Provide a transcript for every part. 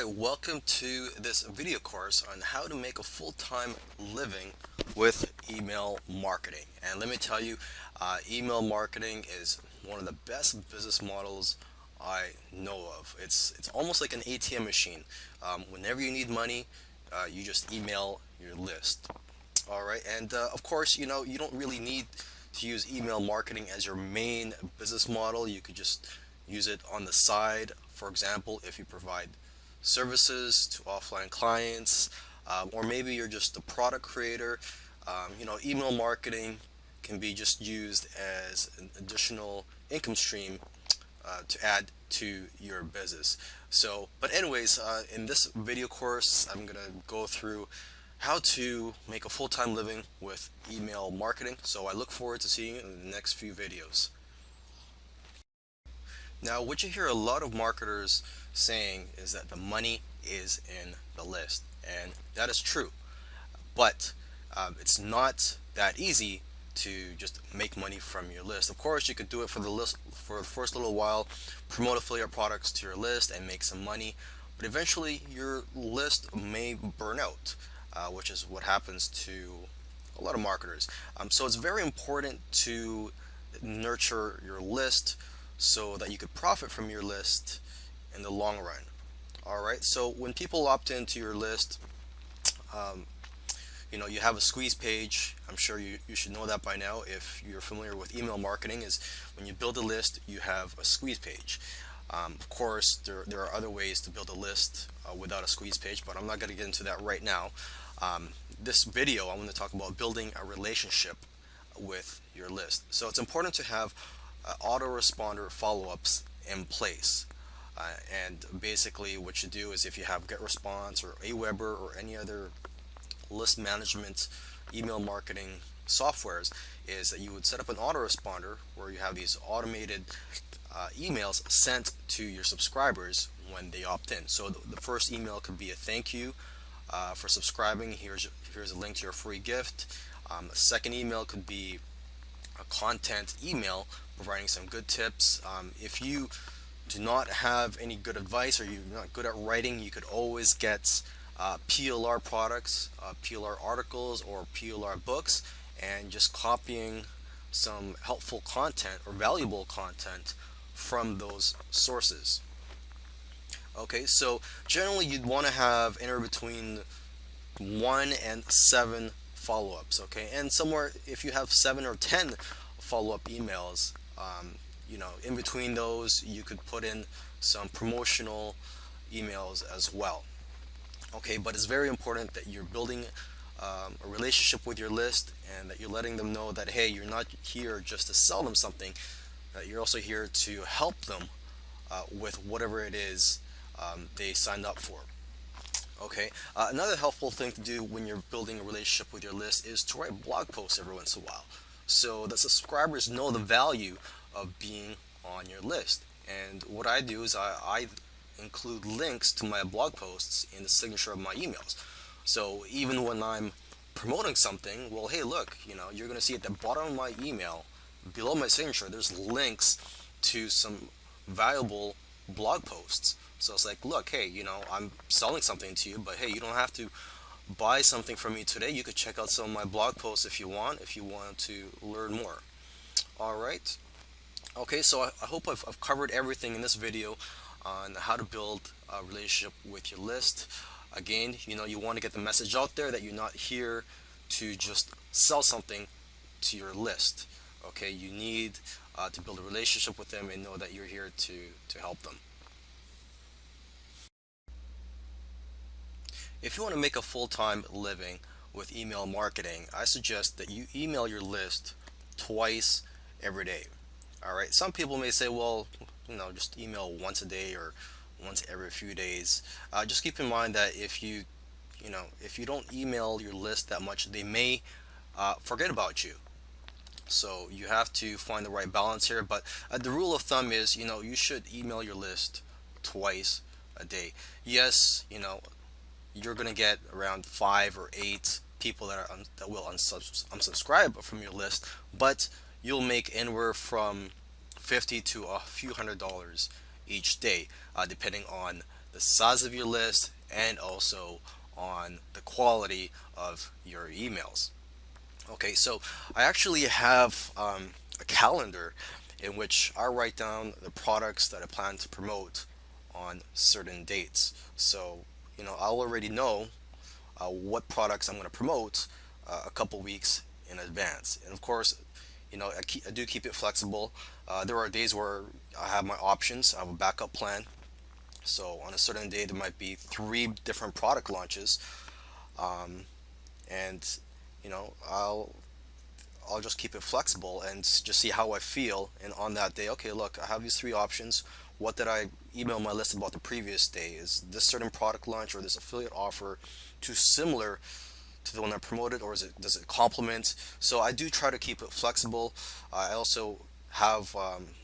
Hi, welcome to this video course on how to make a full-time living with email marketing. And let me tell you, email marketing is one of the best business models I know of. It's almost like an ATM machine. Whenever you need money, you just email your list. All right, and of course, you don't really need to use email marketing as your main business model. You could just use it on the side. For example, if you provide services to offline clients, or maybe you're just a product creator. Email marketing can be just used as an additional income stream to add to your business. But anyways, in this video course, I'm gonna go through how to make a full-time living with email marketing. So I look forward to seeing you in the next few videos. Now, what you hear a lot of marketers saying is that the money is in the list, and that is true. But it's not that easy to just make money from your list. Of course, you could do it for the list for the first little while, promote affiliate products to your list, and make some money. But eventually, your list may burn out, which is what happens to a lot of marketers. So it's very important to nurture your list so that you could profit from your list in the long run. All right. So when people opt into your list, um, you have a squeeze page. I'm sure you should know that by now if you're familiar with email marketing. Is when you build a list, you have a squeeze page. Of course, there are other ways to build a list without a squeeze page, but I'm not going to get into that right now. This video, I'm going to talk about building a relationship with your list. So it's important to have autoresponder follow-ups in place. And basically what you do is if you have GetResponse or Aweber or any other list management email marketing softwares, is that you would set up an autoresponder where you have these automated emails sent to your subscribers when they opt in. So the first email could be a thank you for subscribing. Here's a link to your free gift. A second email could be a content email providing some good tips. If you do not have any good advice or you're not good at writing, you could always get PLR products, PLR articles, or PLR books, and just copying some helpful content or valuable content from those sources. Okay, so generally you'd want to have anywhere between 1 and 7 follow-ups. Okay, and somewhere if you have 7 or 10 follow-up emails, in between those you could put in some promotional emails as well. Okay, but it's very important that you're building a relationship with your list and that you're letting them know that, hey, you're not here just to sell them something, that you're also here to help them with whatever it is they signed up for. Okay, another helpful thing to do when you're building a relationship with your list is to write blog posts every once in a while so that subscribers know the value of being on your list. And what I do is I include links to my blog posts in the signature of my emails. So even when I'm promoting something, well, hey, look, you're going to see at the bottom of my email, below my signature, there's links to some valuable blog posts. So it's like, look, hey, I'm selling something to you, but hey, you don't have to buy something from me today. You could check out some of my blog posts if you want to learn more. All right. Okay, so I hope I've covered everything in this video on how to build a relationship with your list. Again, you want to get the message out there that you're not here to just sell something to your list. Okay, you need to build a relationship with them and know that you're here to help them. If you want to make a full-time living with email marketing, I suggest that you email your list twice every day. All right. Some people may say, well, just email once a day or once every few days. Just keep in mind that if you don't email your list that much, they may forget about you. So you have to find the right balance here. But the rule of thumb is, you should email your list twice a day. Yes, you're going to get around 5 or 8 people that will unsubscribe from your list, but you'll make anywhere from $50 to a few $100s each day, depending on the size of your list, and also on the quality of your emails. Okay, so I actually have a calendar in which I write down the products that I plan to promote on certain dates. So, I'll already know what products I'm going to promote a couple weeks in advance. And of course, I do keep it flexible. There are days where I have my options, I have a backup plan. So on a certain day, there might be three different product launches, and I'll just keep it flexible and just see how I feel. And on that day, okay, look, I have these three options. What did I email my list about the previous day? Is this certain product launch or this affiliate offer too similar to the one I promoted, or does it complement? So I do try to keep it flexible. I also have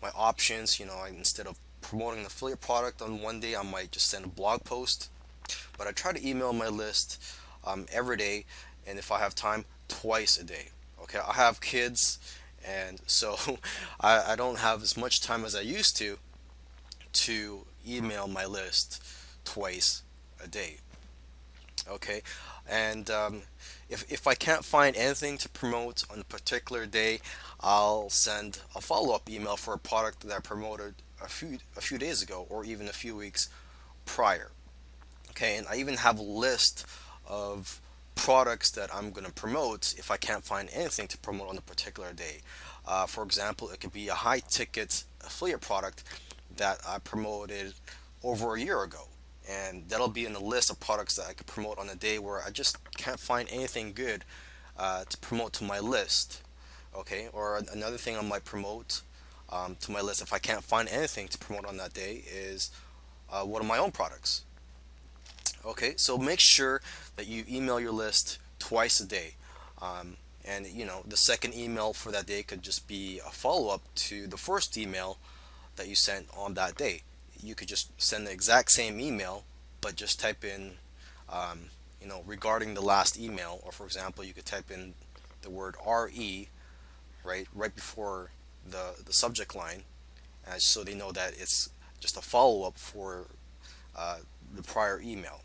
my options. Instead of promoting an affiliate product on one day, I might just send a blog post. But I try to email my list every day, and if I have time, twice a day. Okay, I have kids, and so I don't have as much time as I used to email my list twice a day. Okay, and if I can't find anything to promote on a particular day, I'll send a follow-up email for a product that I promoted a few days ago, or even a few weeks prior. Okay, and I even have a list of products that I'm going to promote if I can't find anything to promote on a particular day. For example, it could be a high ticket affiliate product that I promoted over a year ago. And that'll be in the list of products that I could promote on a day where I just can't find anything good to promote to my list. Okay, or another thing I might promote to my list if I can't find anything to promote on that day is one of my own products. Okay, so make sure that you email your list twice a day. And the second email for that day could just be a follow up to the first email that you sent on that day. You could just send the exact same email, but just type in, regarding the last email, or for example, you could type in the word RE right before the subject line, so they know that it's just a follow up for uh, the prior email.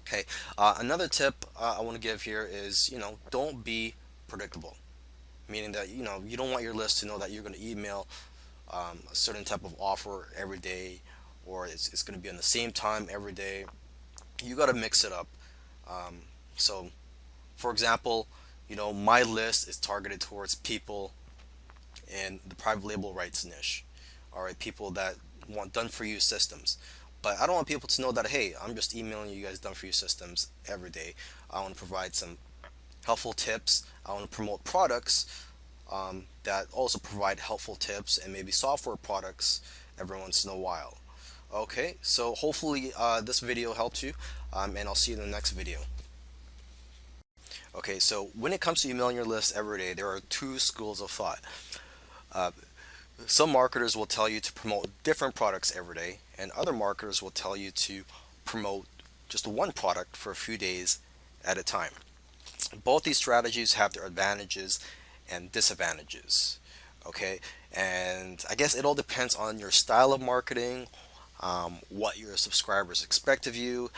Okay. Another tip I want to give here is, don't be predictable. Meaning that, you don't want your list to know that you're going to email a certain type of offer every day, or it's going to be on the same time every day. You got to mix it up. Um, so, for example, my list is targeted towards people in the private label rights niche. All right, people that want done for you systems. But I don't want people to know that, hey, I'm just emailing you guys done for you systems every day. I want to provide some helpful tips. I want to promote products that also provide helpful tips, and maybe software products every once in a while. Okay, so hopefully this video helped you, and I'll see you in the next video. Okay, so when it comes to emailing your list every day, there are two schools of thought. Uh, some marketers will tell you to promote different products every day, and other marketers will tell you to promote just one product for a few days at a time. Both these strategies have their advantages and disadvantages. Okay, and I guess it all depends on your style of marketing, what your subscribers expect of you.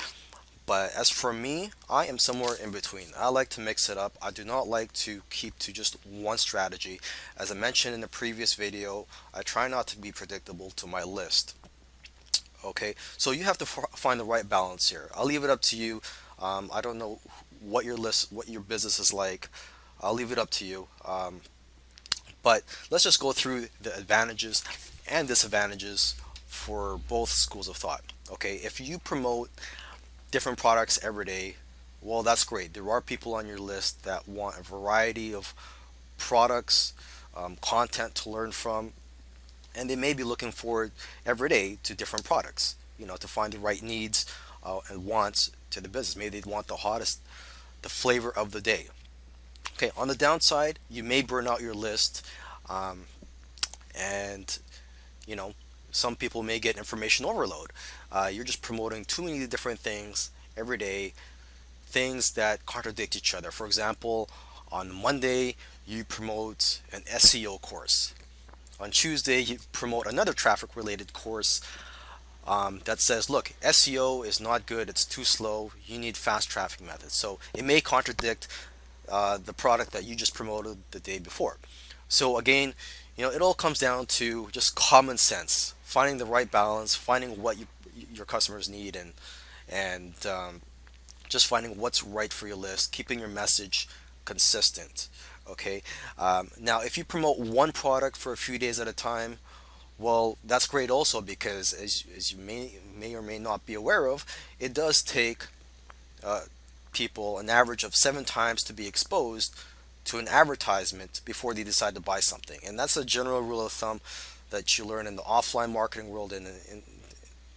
But as for me, I am somewhere in between. I like to mix it up. I do not like to keep to just one strategy. As I mentioned in the previous video, I try not to be predictable to my list. Okay, so you have to find the right balance here. I'll leave it up to you. I don't know what your business is like. I'll leave it up to you. But let's just go through the advantages and disadvantages for both schools of thought. Okay, if you promote different products every day, well, that's great. There are people on your list that want a variety of products, content to learn from, and they may be looking forward every day to different products, to find the right needs and wants to the business. Maybe they want the flavor of the day. Okay, on the downside, you may burn out your list, um, and you know, some people may get information overload. You're just promoting too many different things every day, things that contradict each other. For example, on Monday, you promote an SEO course. On Tuesday, you promote another traffic related course. that says, look, SEO is not good, it's too slow, you need fast traffic methods. So it may contradict the product that you just promoted the day before. So again, it all comes down to just common sense, finding the right balance, finding what your customers need, and just finding what's right for your list, keeping your message consistent. Okay. Now, if you promote one product for a few days at a time, well, that's great also, because as you may or may not be aware of, it does take uh, people an average of 7 times to be exposed to an advertisement before they decide to buy something. And that's a general rule of thumb that you learn in the offline marketing world and in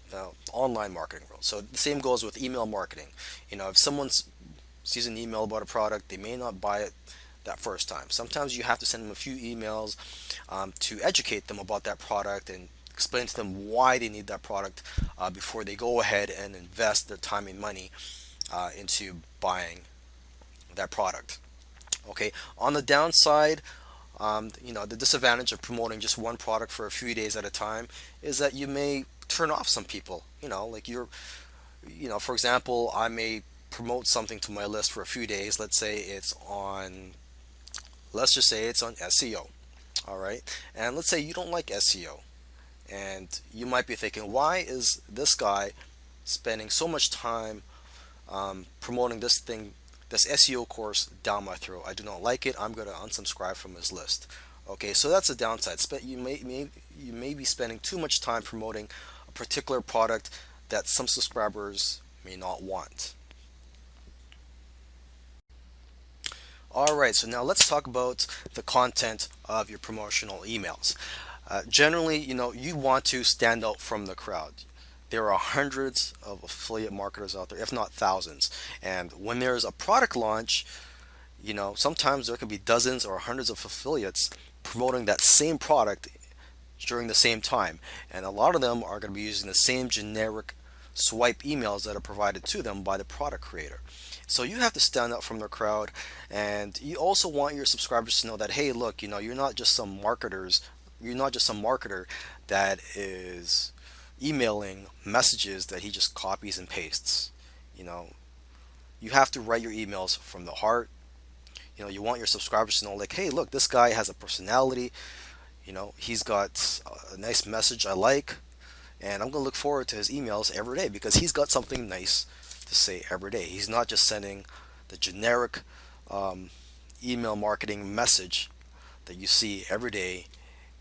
the online marketing world. So the same goes with email marketing. If someone sees an email about a product, they may not buy it that first time. Sometimes you have to send them a few emails to educate them about that product and explain to them why they need that product before they go ahead and invest their time and money into buying that product. Okay. On the downside, the disadvantage of promoting just one product for a few days at a time is that you may turn off some people. Like for example, I may promote something to my list for a few days. Let's just say it's on SEO. All right. And let's say you don't like SEO. And you might be thinking, why is this guy spending so much time promoting this SEO course down my throat? I do not like it. I'm going to unsubscribe from his list. Okay, so that's a downside. You may be spending too much time promoting a particular product that some subscribers may not want. All right, so now let's talk about the content of your promotional emails. Generally, you want to stand out from the crowd. There are hundreds of affiliate marketers out there, if not thousands. And when there's a product launch, sometimes there can be dozens or hundreds of affiliates promoting that same product during the same time. And a lot of them are going to be using the same generic swipe emails that are provided to them by the product creator. So you have to stand out from the crowd, and you also want your subscribers to know that, hey, look, you're not just some marketer that is emailing messages that he just copies and pastes. You know, you have to write your emails from the heart. You want your subscribers to know, like, hey, look, this guy has a personality. He's got a nice message I like, and I'm going to look forward to his emails every day because he's got something nice to say every day. He's not just sending the generic email marketing message that you see every day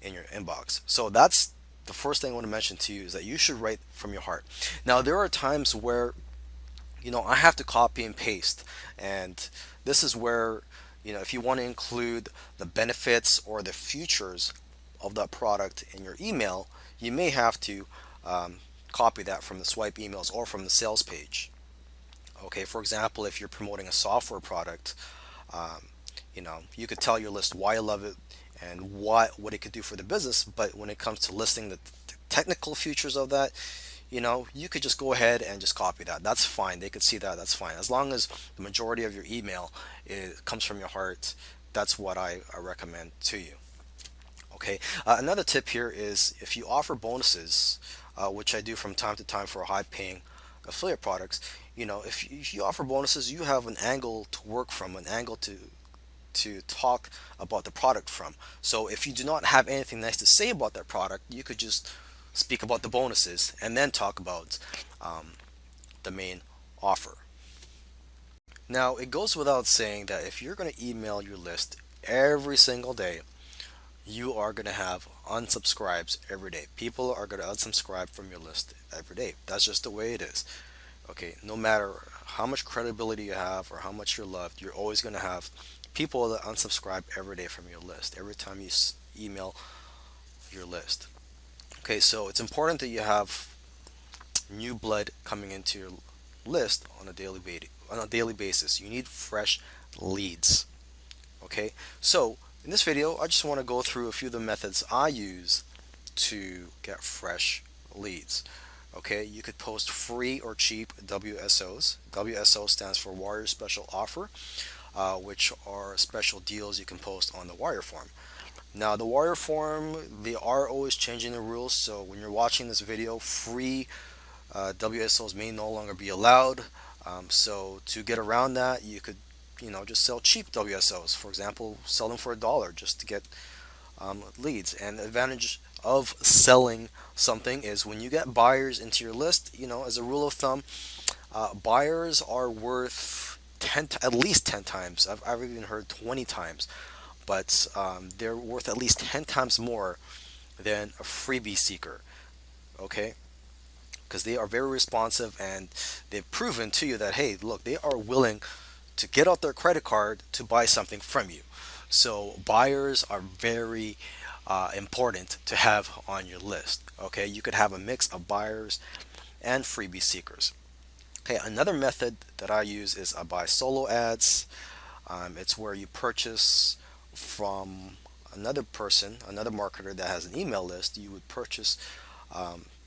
in your inbox. So that's the first thing I want to mention to you, is that you should write from your heart. Now, there are times where I have to copy and paste, and this is where if you want to include the benefits or the features of that product in your email, you may have to copy that from the swipe emails or from the sales page. Okay, for example, if you're promoting a software product, you could tell your list why you love it and what it could do for the business. But when it comes to listing the technical features of that, you could just go ahead and just copy that. That's fine. They could see that. That's fine. As long as the majority of your email comes from your heart, that's what I recommend to you. Okay. Another tip here is, if you offer bonuses, which I do from time to time for high-paying affiliate products, if you offer bonuses, you have an angle to work from, an angle to talk about the product from. So if you do not have anything nice to say about that product, you could just speak about the bonuses and then talk about the main offer. Now, it goes without saying that if you're going to email your list every single day, you are going to have unsubscribes every day. People are going to unsubscribe from your list every day. That's just the way it is. Okay, no matter how much credibility you have or how much you're loved, you're always going to have people that unsubscribe every day from your list, every time you email your list. Okay, so it's important that you have new blood coming into your list on a daily basis. You need fresh leads. Okay, so in this video, I just want to go through a few of the methods I use to get fresh leads. Okay, you could post free or cheap WSOs. WSO stands for Warrior Special Offer, which are special deals you can post on the wire form. Now, the Warrior Forum, they are always changing the rules. So when you're watching this video, free WSOs may no longer be allowed. So to get around that, you could, just sell cheap WSOs. For example, sell them for $1 just to get leads. And the advantage of selling something is when you get buyers into your list, as a rule of thumb, buyers are worth at least 10 times. I've even heard 20 times, but they're worth at least 10 times more than a freebie seeker. Okay, because they are very responsive and they've proven to you that, hey, look, they are willing to get out their credit card to buy something from you. So buyers are very important to have on your list. Okay, you could have a mix of buyers and freebie seekers. Okay, another method that I use is I buy solo ads. It's where you purchase from another person, another marketer that has an email list. You would purchase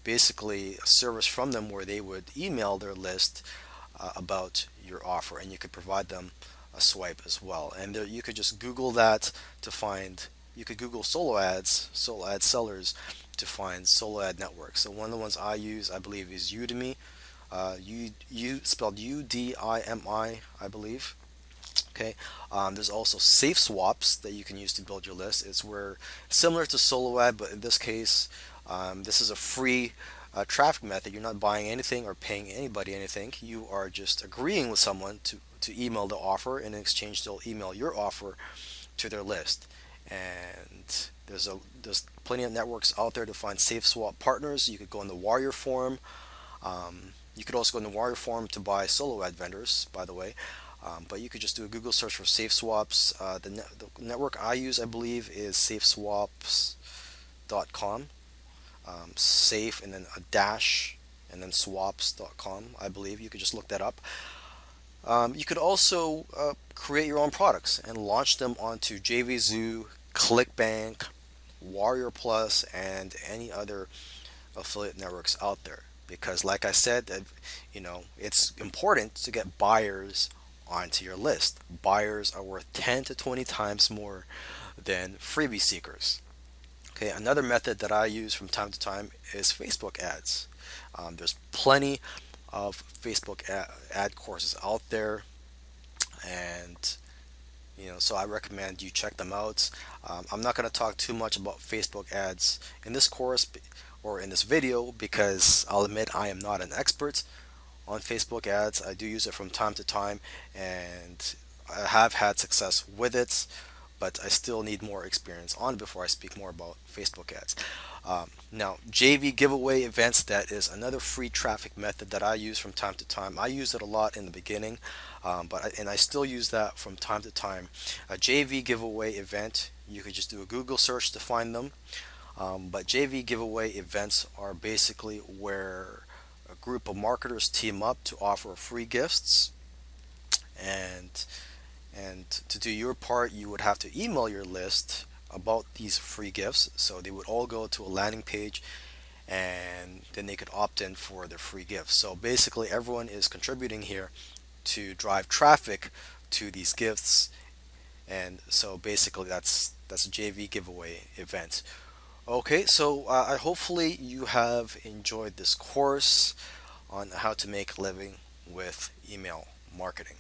basically a service from them where they would email their list about your offer, and you could provide them a swipe as well. And there, you could just Google that to find. You could Google solo ad sellers to find solo ad networks. So one of the ones I use, I believe, is Udemy. Spelled Udimi, I believe. Okay. There's also Safe Swaps that you can use to build your list. It's where similar to solo ad, but in this case, this is a free traffic method. You're not buying anything or paying anybody anything. You are just agreeing with someone to email the offer, and in exchange, they'll email your offer to their list. And there's plenty of networks out there to find Safe Swap partners. You could go in the Warrior Forum. You could also go in the Warrior Forum to buy solo ad vendors, by the way. But you could just do a Google search for Safe Swaps. The network I use, I believe, is safeswaps.com. Safe and then a dash and then swaps.com, I believe. You could just look that up. You could also create your own products and launch them onto JVZoo, ClickBank, Warrior Plus, and any other affiliate networks out there. Because, like I said, it's important to get buyers onto your list. Buyers are worth 10 to 20 times more than freebie seekers. Okay, another method that I use from time to time is Facebook ads. There's plenty of Facebook ad courses out there, and so I recommend you check them out. I'm not going to talk too much about Facebook ads in this course or in this video because I'll admit I am not an expert on Facebook ads. I do use it from time to time, and I have had success with it, but I still need more experience on it before I speak more about Facebook ads. Now, JV giveaway events, that is another free traffic method that I use from time to time. I used it a lot in the beginning, and I still use that from time to time. A JV giveaway event, you could just do a Google search to find them. But JV giveaway events are basically where a group of marketers team up to offer free gifts, and to do your part, you would have to email your list about these free gifts. So they would all go to a landing page, and then they could opt in for their free gifts. So basically, everyone is contributing here to drive traffic to these gifts. And so basically, that's a JV giveaway event. Okay, so I hopefully you have enjoyed this course on how to make a living with email marketing.